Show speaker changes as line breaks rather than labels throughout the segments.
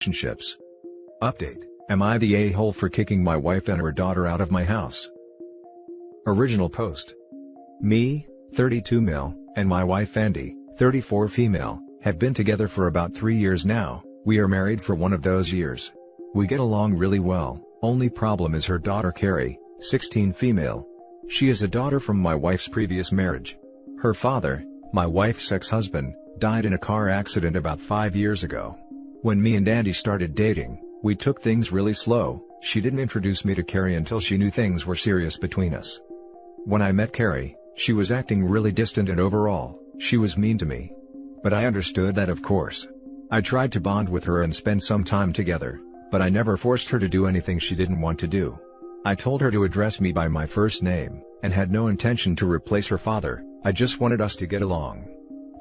relationships. Update: am I the a-hole for kicking my wife and her daughter out of my house? Original post. Me, 32 male, and my wife Andy, 34 female, have been together for about 3 years now. We are married for one of those years. We get along really well, only problem is her daughter Carrie, 16 female. She is a daughter from my wife's previous marriage. Her father, my wife's ex-husband, died in a car accident about 5 years ago. When me and Andy started dating, we took things really slow. She didn't introduce me to Carrie until she knew things were serious between us. When I met Carrie, she was acting really distant and overall, she was mean to me. But I understood that, of course. I tried to bond with her and spend some time together, but I never forced her to do anything she didn't want to do. I told her to address me by my first name, and had no intention to replace her father. I just wanted us to get along.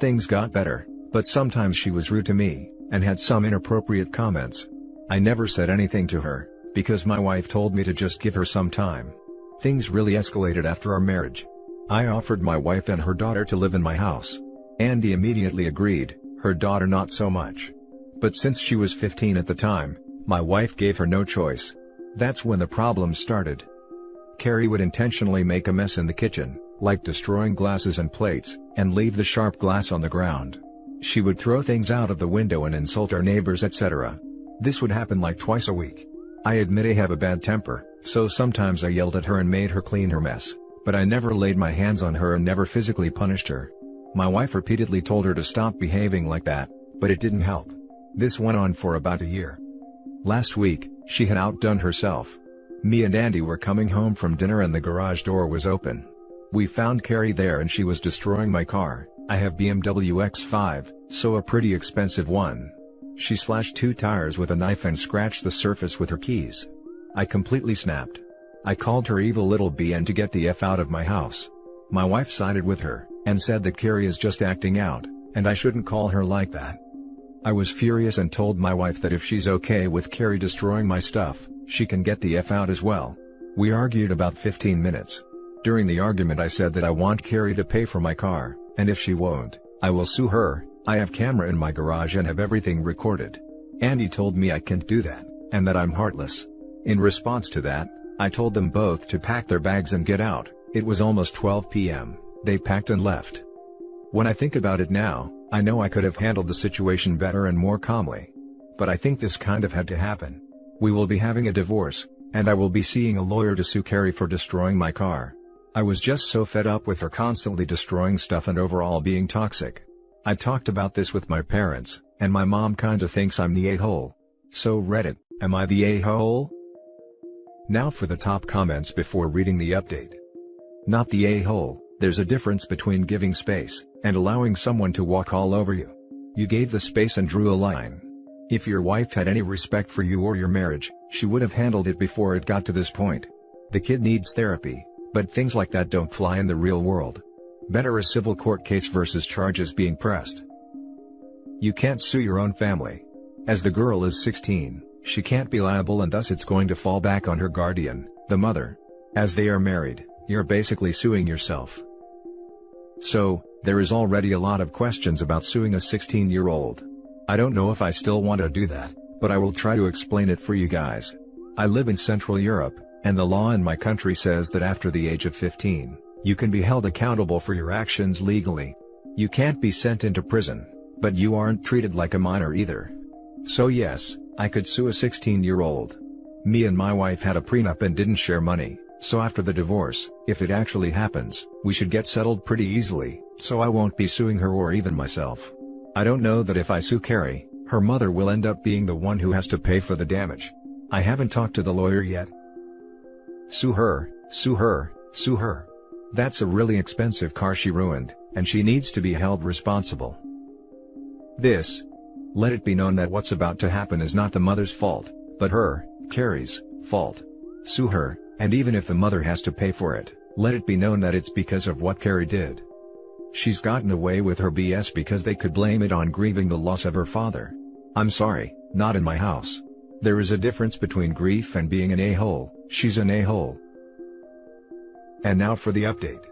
Things got better, but sometimes she was rude to me, and had some inappropriate comments. I never said anything to her, because my wife told me to just give her some time. Things really escalated after our marriage. I offered my wife and her daughter to live in my house. Andy immediately agreed, her daughter not so much. But since she was 15 at the time, my wife gave her no choice. That's when the problems started. Carrie would intentionally make a mess in the kitchen, like destroying glasses and plates, and leave the sharp glass on the ground. She would throw things out of the window and insult our neighbors, etc. This would happen like twice a week. I admit I have a bad temper, so sometimes I yelled at her and made her clean her mess, but I never laid my hands on her and never physically punished her. My wife repeatedly told her to stop behaving like that, but it didn't help. This went on for about a year. Last week, she had outdone herself. Me and Andy were coming home from dinner and the garage door was open. We found Carrie there and she was destroying my car. I have BMW X5, so a pretty expensive one. She slashed 2 tires with a knife and scratched the surface with her keys. I completely snapped. I called her evil little BN to get the F out of my house. My wife sided with her, and said that Carrie is just acting out, and I shouldn't call her like that. I was furious and told my wife that if she's okay with Carrie destroying my stuff, she can get the F out as well. We argued about 15 minutes. During the argument I said that I want Carrie to pay for my car, and if she won't, I will sue her. I have camera in my garage and have everything recorded. Andy told me I can't do that, and that I'm heartless. In response to that, I told them both to pack their bags and get out. It was almost 12 p.m. They packed and left. When I think about it now, I know I could have handled the situation better and more calmly. But I think this kind of had to happen. We will be having a divorce, and I will be seeing a lawyer to sue Carrie for destroying my car. I was just so fed up with her constantly destroying stuff and overall being toxic. I talked about this with my parents, and my mom kinda thinks I'm the a-hole. So Reddit, am I the a-hole? Now for the top comments before reading the update. Not the a-hole. There's a difference between giving space, and allowing someone to walk all over you. You gave the space and drew a line. If your wife had any respect for you or your marriage, she would have handled it before it got to this point. The kid needs therapy, but things like that don't fly in the real world. Better a civil court case versus charges being pressed. You can't sue your own family. As the girl is 16, she can't be liable and thus it's going to fall back on her guardian, the mother. As they are married, you're basically suing yourself. So, there is already a lot of questions about suing a 16-year-old. I don't know if I still want to do that, but I will try to explain it for you guys. I live in Central Europe, and the law in my country says that after the age of 15, you can be held accountable for your actions legally. You can't be sent into prison, but you aren't treated like a minor either. So yes, I could sue a 16-year-old. Me and my wife had a prenup and didn't share money. So after the divorce, if it actually happens, we should get settled pretty easily, so I won't be suing her or even myself. I don't know that if I sue Carrie, her mother will end up being the one who has to pay for the damage. I haven't talked to the lawyer yet. Sue her, sue her, sue her. That's a really expensive car she ruined, and she needs to be held responsible. Let it be known that what's about to happen is not the mother's fault, but her, Carrie's, fault. Sue her. And even if the mother has to pay for it, let it be known that it's because of what Carrie did. She's gotten away with her BS because they could blame it on grieving the loss of her father. I'm sorry, not in my house. There is a difference between grief and being an a-hole. She's an a-hole. And now for the update.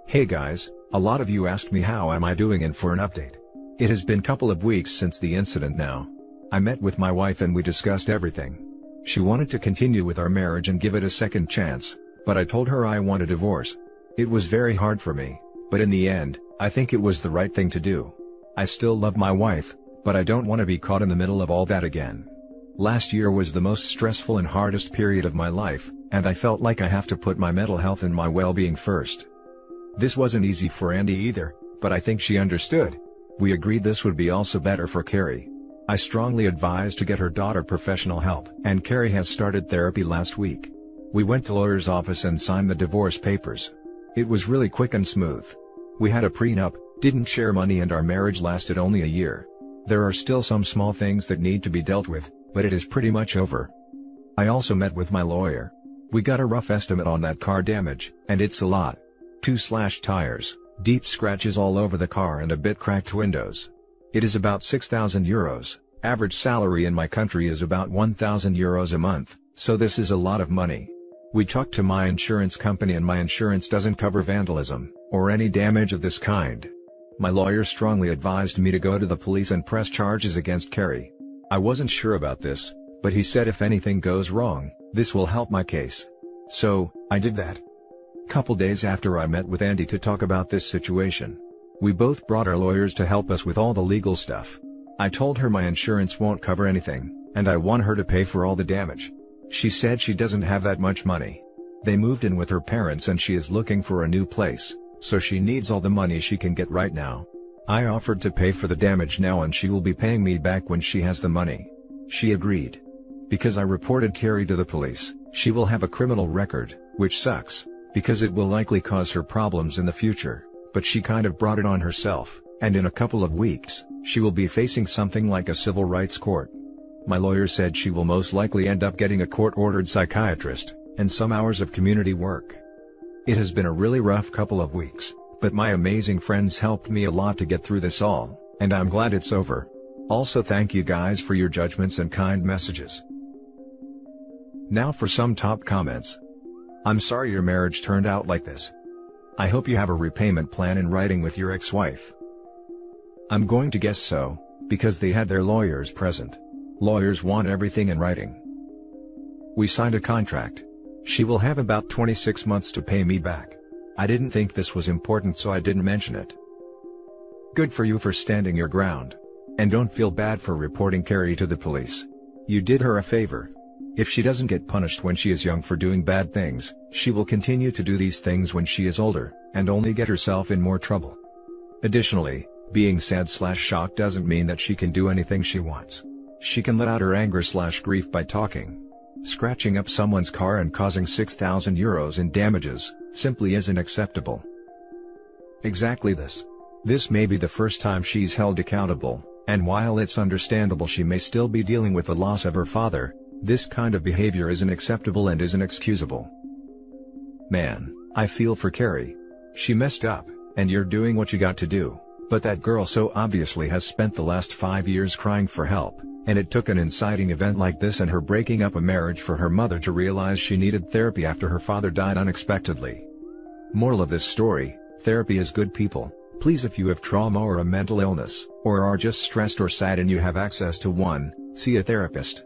Hey guys, a lot of you asked me how am I doing and for an update. It has been couple of weeks since the incident now. I met with my wife and we discussed everything. She wanted to continue with our marriage and give it a second chance, but I told her I want a divorce. It was very hard for me, but in the end, I think it was the right thing to do. I still love my wife, but I don't want to be caught in the middle of all that again. Last year was the most stressful and hardest period of my life, and I felt like I have to put my mental health and my well-being first. This wasn't easy for Andy either, but I think she understood. We agreed this would be also better for Carrie. I strongly advised to get her daughter professional help, and Carrie has started therapy last week. We went to lawyer's office and signed the divorce papers. It was really quick and smooth. We had a prenup, didn't share money, and our marriage lasted only a year. There are still some small things that need to be dealt with, but it is pretty much over. I also met with my lawyer. We got a rough estimate on that car damage, and it's a lot. 2 slashed tires, deep scratches all over the car and a bit cracked windows. It is about €6,000. Average salary in my country is about €1,000 a month, so this is a lot of money. We talked to my insurance company and my insurance doesn't cover vandalism, or any damage of this kind. My lawyer strongly advised me to go to the police and press charges against Carrie. I wasn't sure about this, but he said if anything goes wrong, this will help my case. So, I did that. Couple days after I met with Andy to talk about this situation. We both brought our lawyers to help us with all the legal stuff. I told her my insurance won't cover anything, and I want her to pay for all the damage. She said she doesn't have that much money. They moved in with her parents and she is looking for a new place, so she needs all the money she can get right now. I offered to pay for the damage now and she will be paying me back when she has the money. She agreed. Because I reported Carrie to the police, she will have a criminal record, which sucks, because it will likely cause her problems in the future, but she kind of brought it on herself, and in a couple of weeks, she will be facing something like a civil rights court. My lawyer said she will most likely end up getting a court-ordered psychiatrist, and some hours of community work. It has been a really rough couple of weeks, but my amazing friends helped me a lot to get through this all, and I'm glad it's over. Also thank you guys for your judgments and kind messages. Now for some top comments. I'm sorry your marriage turned out like this. I hope you have a repayment plan in writing with your ex-wife. I'm going to guess so, because they had their lawyers present. Lawyers want everything in writing. We signed a contract. She will have about 26 months to pay me back. I didn't think this was important so I didn't mention it. Good for you for standing your ground. And don't feel bad for reporting Carrie to the police. You did her a favor. If she doesn't get punished when she is young for doing bad things, she will continue to do these things when she is older, and only get herself in more trouble. Additionally, being sad/shocked doesn't mean that she can do anything she wants. She can let out her anger/grief by talking. Scratching up someone's car and causing €6,000 in damages, simply isn't acceptable. Exactly this. This may be the first time she's held accountable, and while it's understandable she may still be dealing with the loss of her father, this kind of behavior isn't acceptable and isn't excusable. Man, I feel for Carrie. She messed up, and you're doing what you got to do, but that girl so obviously has spent the last 5 years crying for help, and it took an inciting event like this and her breaking up a marriage for her mother to realize she needed therapy after her father died unexpectedly. Moral of this story, therapy is good people. Please, if you have trauma or a mental illness, or are just stressed or sad and you have access to one, see a therapist.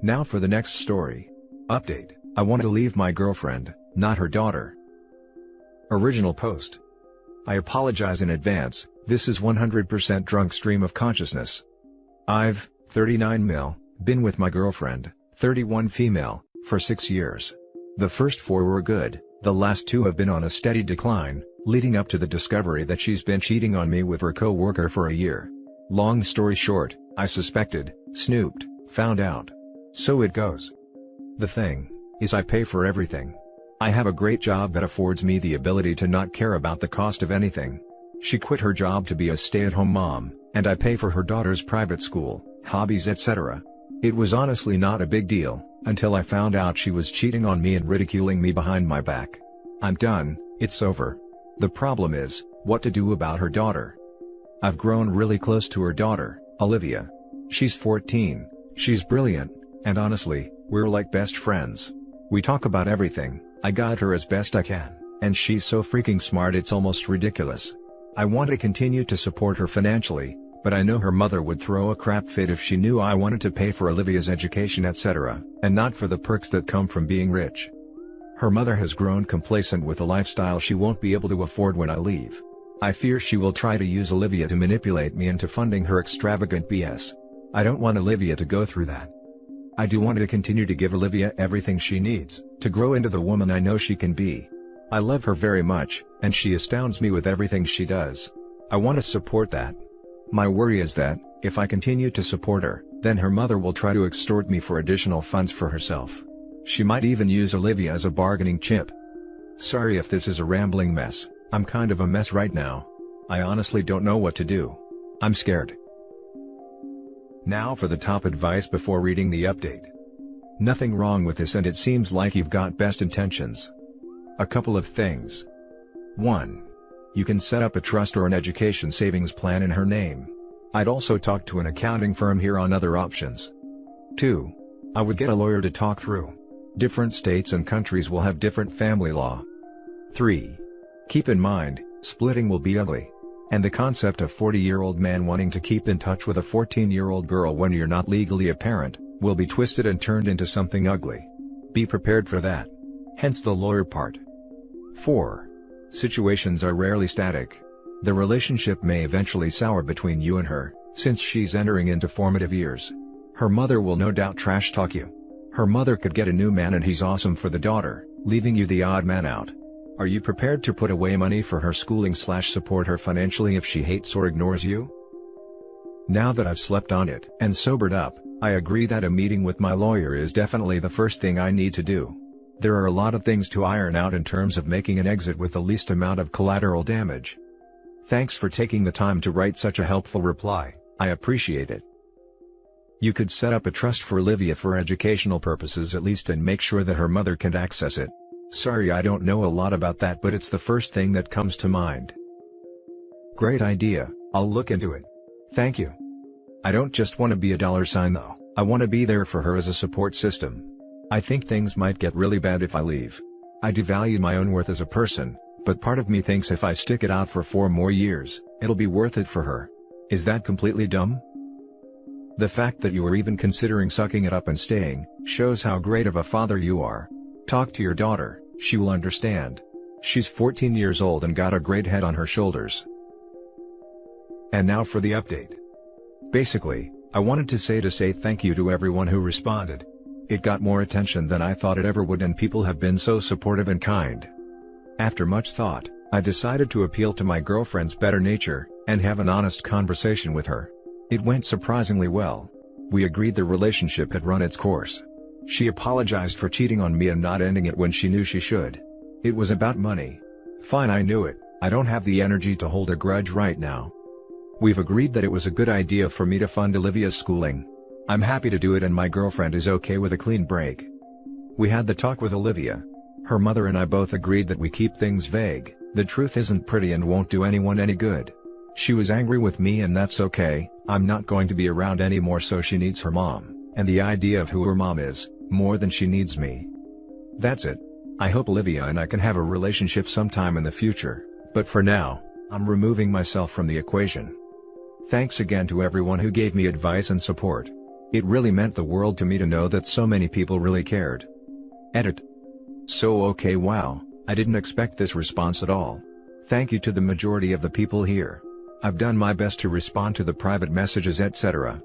Now for the next story. Update: I want to leave my girlfriend, not her daughter. Original post. I apologize in advance, this is 100% drunk stream of consciousness. I've, 39 male, been with my girlfriend, 31 female, for 6 years. The first 4 were good, the last 2 have been on a steady decline, leading up to the discovery that she's been cheating on me with her co-worker for a year. Long story short, I suspected, snooped, found out. So it goes. The thing is I pay for everything. I have a great job that affords me the ability to not care about the cost of anything. She quit her job to be a stay-at-home mom, and I pay for her daughter's private school, hobbies, etc. It was honestly not a big deal, until I found out she was cheating on me and ridiculing me behind my back. I'm done, it's over. The problem is, what to do about her daughter. I've grown really close to her daughter, Olivia. She's 14, she's brilliant, and honestly, we're like best friends. We talk about everything, I guide her as best I can, and she's so freaking smart it's almost ridiculous. I want to continue to support her financially, But I know her mother would throw a crap fit if she knew I wanted to pay for Olivia's education etc., and not for the perks that come from being rich. Her mother has grown complacent with a lifestyle she won't be able to afford when I leave. I fear she will try to use Olivia to manipulate me into funding her extravagant BS. I don't want Olivia to go through that. I do want to continue to give Olivia everything she needs, to grow into the woman I know she can be. I love her very much, and she astounds me with everything she does. I want to support that. My worry is that, if I continue to support her, then her mother will try to extort me for additional funds for herself. She might even use Olivia as a bargaining chip. Sorry if this is a rambling mess, I'm kind of a mess right now. I honestly don't know what to do. I'm scared. Now for the top advice before reading the update. Nothing wrong with this and it seems like you've got best intentions. A couple of things. 1. You can set up a trust or an education savings plan in her name. I'd also talk to an accounting firm here on other options. 2. I would get a lawyer to talk through. Different states and countries will have different family law. 3. Keep in mind, splitting will be ugly. And the concept of 40-year-old man wanting to keep in touch with a 14-year-old girl when you're not legally a parent, will be twisted and turned into something ugly. Be prepared for that. Hence the lawyer part. 4. Situations are rarely static. The relationship may eventually sour between you and her, since she's entering into formative years. Her mother will no doubt trash talk you. Her mother could get a new man and he's awesome for the daughter, leaving you the odd man out. Are you prepared to put away money for her schooling/support her financially if she hates or ignores you? Now that I've slept on it and sobered up, I agree that a meeting with my lawyer is definitely the first thing I need to do. There are a lot of things to iron out in terms of making an exit with the least amount of collateral damage. Thanks for taking the time to write such a helpful reply, I appreciate it. You could set up a trust for Olivia for educational purposes at least and make sure that her mother can access it. Sorry I don't know a lot about that but it's the first thing that comes to mind. Great idea, I'll look into it. Thank you. I don't just want to be a dollar sign though, I want to be there for her as a support system. I think things might get really bad if I leave. I do value my own worth as a person, but part of me thinks if I stick it out for 4 more years, it'll be worth it for her. Is that completely dumb? The fact that you are even considering sucking it up and staying, shows how great of a father you are. Talk to your daughter, she will understand. She's 14 years old and got a great head on her shoulders. And now for the update. Basically, I wanted to say thank you to everyone who responded. It got more attention than I thought it ever would and people have been so supportive and kind. After much thought, I decided to appeal to my girlfriend's better nature, and have an honest conversation with her. It went surprisingly well. We agreed the relationship had run its course. She apologized for cheating on me and not ending it when she knew she should. It was about money. Fine, I knew it, I don't have the energy to hold a grudge right now. We've agreed that it was a good idea for me to fund Olivia's schooling. I'm happy to do it and my girlfriend is okay with a clean break. We had the talk with Olivia. Her mother and I both agreed that we keep things vague, the truth isn't pretty and won't do anyone any good. She was angry with me and that's okay, I'm not going to be around anymore so she needs her mom, and the idea of who her mom is, more than she needs me. That's it. I hope Olivia and I can have a relationship sometime in the future, but for now, I'm removing myself from the equation. Thanks again to everyone who gave me advice and support. It really meant the world to me to know that so many people really cared. Edit. So okay, wow, I didn't expect this response at all. Thank you to the majority of the people here. I've done my best to respond to the private messages etc.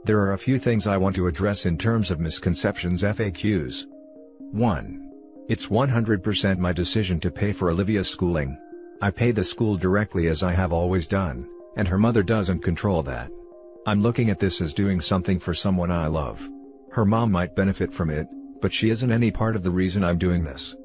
There are a few things I want to address in terms of misconceptions FAQs. 1. It's 100% my decision to pay for Olivia's schooling. I pay the school directly as I have always done, and her mother doesn't control that. I'm looking at this as doing something for someone I love. Her mom might benefit from it, but she isn't any part of the reason I'm doing this.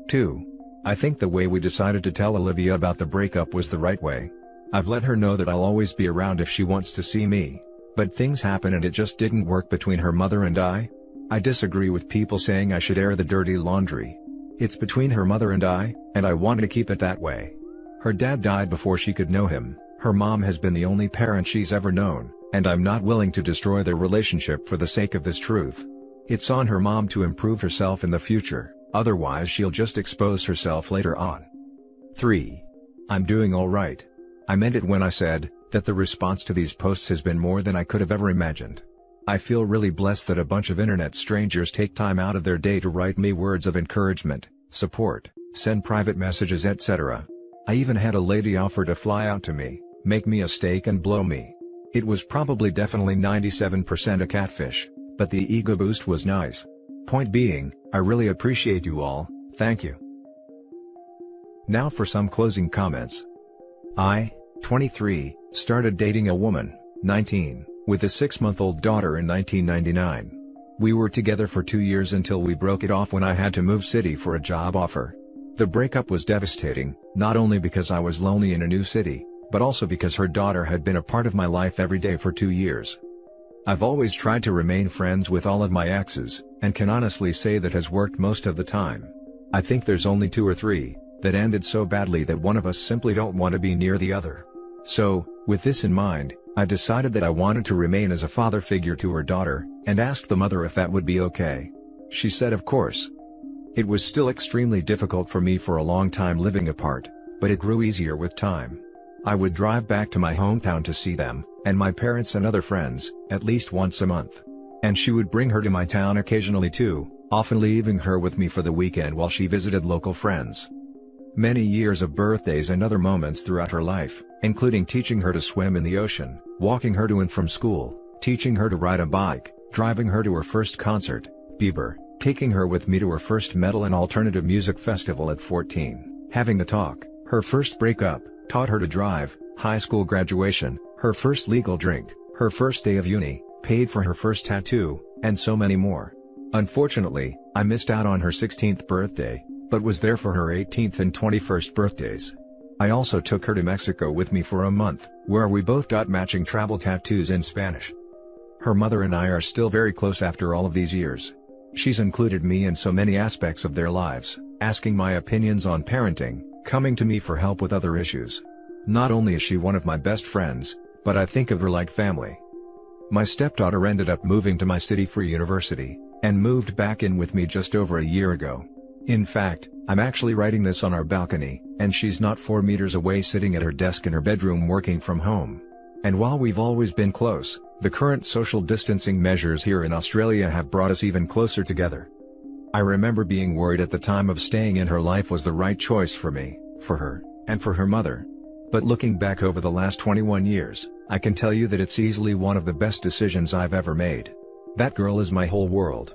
2. I think the way we decided to tell Olivia about the breakup was the right way. I've let her know that I'll always be around if she wants to see me, but things happen and it just didn't work between her mother and I. I disagree with people saying I should air the dirty laundry. It's between her mother and I wanted to keep it that way. Her dad died before she could know him, her mom has been the only parent she's ever known, and I'm not willing to destroy their relationship for the sake of this truth. It's on her mom to improve herself in the future, otherwise she'll just expose herself later on. 3. I'm doing alright. I meant it when I said, that the response to these posts has been more than I could have ever imagined. I feel really blessed that a bunch of internet strangers take time out of their day to write me words of encouragement, support, send private messages, etc. I even had a lady offer to fly out to me, make me a steak and blow me. It was probably definitely 97% a catfish, but the ego boost was nice. Point being, I really appreciate you all, thank you. Now for some closing comments. I, 23, started dating a woman, 19, with a 6-month-old daughter in 1999. We were together for 2 years until we broke it off when I had to move city for a job offer. The breakup was devastating, not only because I was lonely in a new city, but also because her daughter had been a part of my life every day for 2 years. I've always tried to remain friends with all of my exes, and can honestly say that has worked most of the time. I think there's only 2 or 3 that ended so badly that one of us simply don't want to be near the other. So, with this in mind, I decided that I wanted to remain as a father figure to her daughter, and asked the mother if that would be okay. She said of course. It was still extremely difficult for me for a long time living apart, but it grew easier with time. I would drive back to my hometown to see them, and my parents and other friends, at least once a month. And she would bring her to my town occasionally too, often leaving her with me for the weekend while she visited local friends. Many years of birthdays and other moments throughout her life, including teaching her to swim in the ocean, walking her to and from school, teaching her to ride a bike, driving her to her first concert, Bieber, taking her with me to her first metal and alternative music festival at 14, having the talk, her first breakup, taught her to drive, high school graduation, her first legal drink, her first day of uni, paid for her first tattoo, and so many more. Unfortunately, I missed out on her 16th birthday, but was there for her 18th and 21st birthdays. I also took her to Mexico with me for a month, where we both got matching travel tattoos in Spanish. Her mother and I are still very close after all of these years. She's included me in so many aspects of their lives, asking my opinions on parenting, coming to me for help with other issues. Not only is she one of my best friends, but I think of her like family. My stepdaughter ended up moving to my city for university, and moved back in with me just over a year ago. In fact, I'm actually writing this on our balcony, and she's not 4 meters away sitting at her desk in her bedroom working from home. And while we've always been close, the current social distancing measures here in Australia have brought us even closer together. I remember being worried at the time of staying in her life was the right choice for me, for her, and for her mother. But looking back over the last 21 years, I can tell you that it's easily one of the best decisions I've ever made. That girl is my whole world.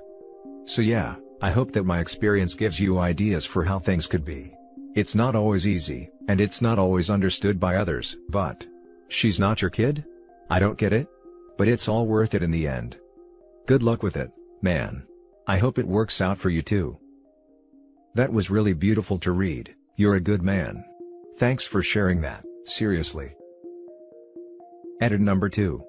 So yeah, I hope that my experience gives you ideas for how things could be. It's not always easy, and it's not always understood by others, but she's not your kid? I don't get it? But it's all worth it in the end. Good luck with it, man. I hope it works out for you too. That was really beautiful to read. You're a good man. Thanks for sharing that, seriously. Edit number 2.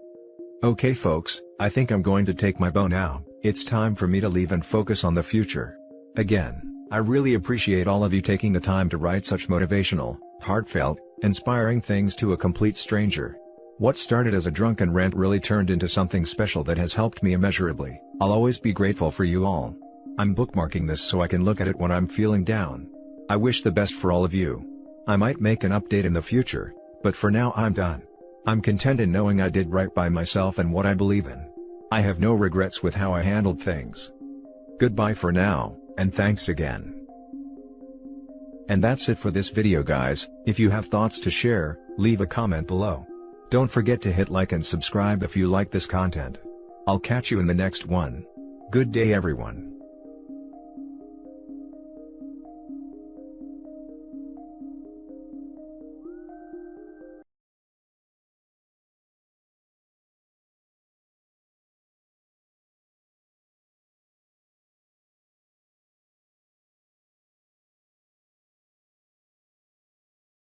Okay folks, I think I'm going to take my bow now. It's time for me to leave and focus on the future. Again, I really appreciate all of you taking the time to write such motivational, heartfelt, inspiring things to a complete stranger. What started as a drunken rant really turned into something special that has helped me immeasurably. I'll always be grateful for you all. I'm bookmarking this so I can look at it when I'm feeling down. I wish the best for all of you. I might make an update in the future, but for now I'm done. I'm content in knowing I did right by myself and what I believe in. I have no regrets with how I handled things. Goodbye for now, and thanks again. And that's it for this video guys. If you have thoughts to share, leave a comment below. Don't forget to hit like and subscribe if you like this content. I'll catch you in the next one. Good day everyone.